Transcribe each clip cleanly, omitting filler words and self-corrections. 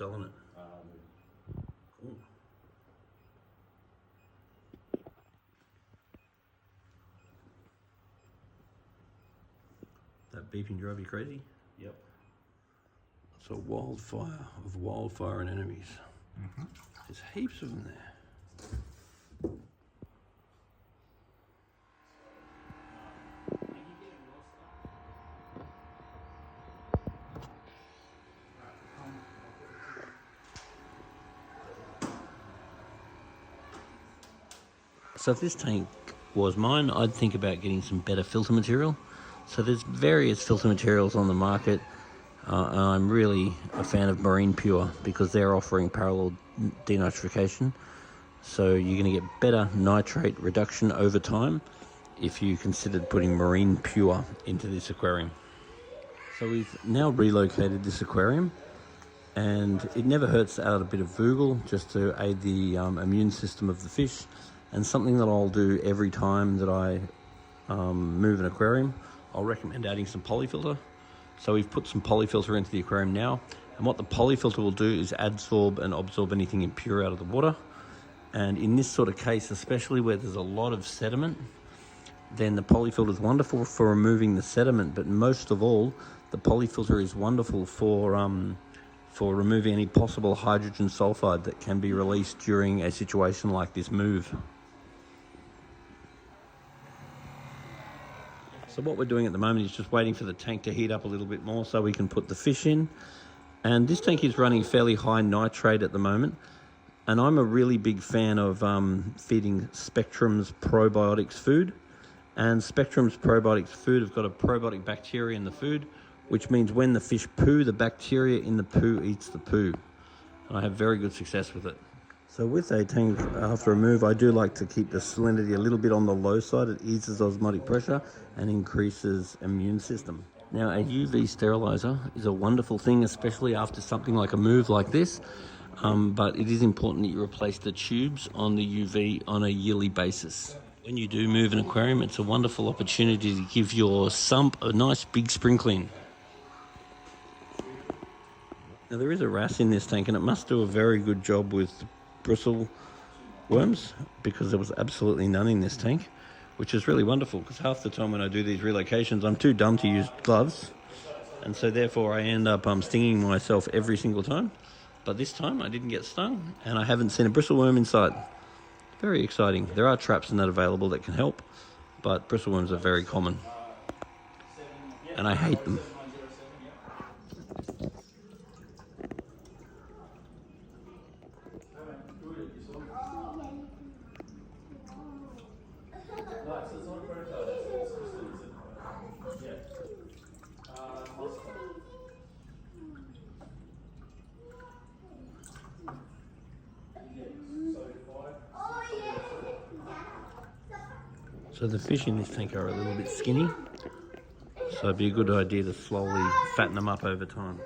selling it? Cool. That beeping drive you crazy? Yep. It's a wildfire of wildfire and enemies. There's heaps of them there. So if this tank was mine, I'd think about getting some better filter material. So there's various filter materials on the market. And I'm really a fan of Marine Pure because they're offering parallel denitrification. So you're going to get better nitrate reduction over time if you considered putting Marine Pure into this aquarium. So we've now relocated this aquarium, and it never hurts to add a bit of Vogel just to aid the immune system of the fish. And something that I'll do every time that I move an aquarium, I'll recommend adding some polyfilter. So we've put some polyfilter into the aquarium now, and what the polyfilter will do is adsorb and absorb anything impure out of the water. And in this sort of case, especially where there's a lot of sediment, then the polyfilter is wonderful for removing the sediment, but most of all, the polyfilter is wonderful for removing any possible hydrogen sulfide that can be released during a situation like this move. So what we're doing at the moment is just waiting for the tank to heat up a little bit more so we can put the fish in. And this tank is running fairly high nitrate at the moment. And I'm a really big fan of feeding Spectrum's probiotics food. And Spectrum's probiotics food have got a probiotic bacteria in the food, which means when the fish poo, the bacteria in the poo eats the poo. And I have very good success with it. So with a tank after a move, I do like to keep the salinity a little bit on the low side. It eases osmotic pressure and increases immune system. Now, a UV sterilizer is a wonderful thing, especially after something like a move like this. But it is important that you replace the tubes on the UV on a yearly basis. When you do move an aquarium, it's a wonderful opportunity to give your sump a nice big sprinkling. Now, there is a wrasse in this tank, and it must do a very good job with bristle worms, because there was absolutely none in this tank, which is really wonderful, because half the time when I do these relocations, I'm too dumb to use gloves, and so therefore I end up stinging myself every single time. But this time I didn't get stung, and I haven't seen a bristle worm inside. Very exciting. There are traps in that available that can help, but bristle worms are very common, and I hate them. So the fish in this tank are a little bit skinny, so it'd be a good idea to slowly fatten them up over time.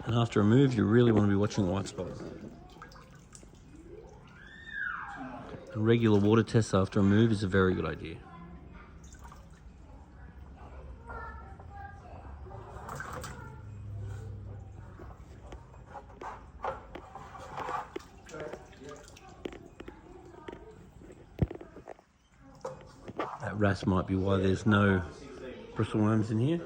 And after a move, you really want to be watching white spots. A regular water test after a move is a very good idea. That wrasse might be why there's no bristle worms in here.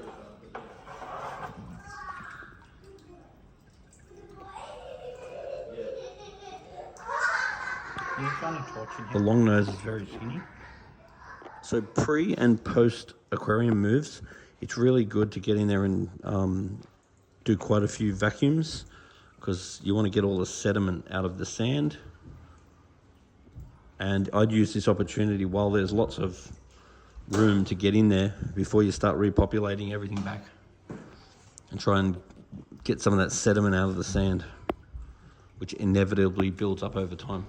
The long nose is very skinny. So pre and post aquarium moves, it's really good to get in there and do quite a few vacuums, because you want to get all the sediment out of the sand. And I'd use this opportunity while there's lots of room to get in there before you start repopulating everything back, and try and get some of that sediment out of the sand, which inevitably builds up over time.